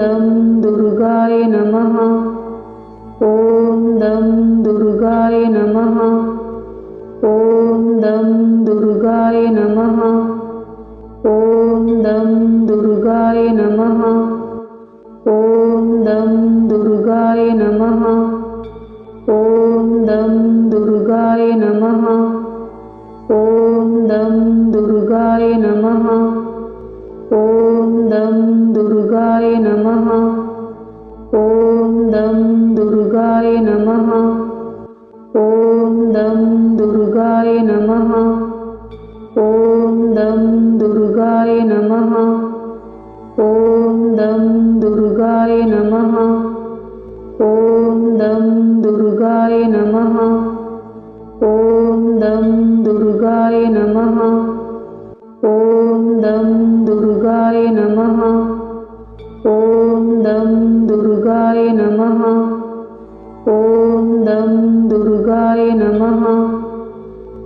दं दुर्गाय नमः। ॐ दं दुर्गाय नमः। ॐ दं दुर्गाय नमः। ॐ दं दुर्गाय नमः। ॐ दं दुर्गाय नमः। ॐ दं दुर्गाय नमः। ॐ दं दुर्गाय नमः। ॐ दं दुर्गाय नमः। ॐ दं दुर्गाय नमः। ॐ दं दुर्गाय नमः। ॐ दं दुर्गाय नमः। ॐ दं दुर्गाय नमः। ॐ दं दुर्गाय नमः। ॐ दं दुर्गाय नमः। ॐ दं दुर्गाय नमः। ॐ दं दुर्गाय नमः। ॐ दं दुर्गाय नमः।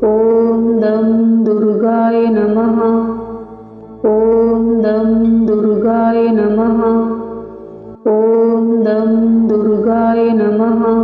ॐ दं दुर्गाय नमः। ॐ दं दुर्गाय नमः। ॐ दं दुर्गाय नमः।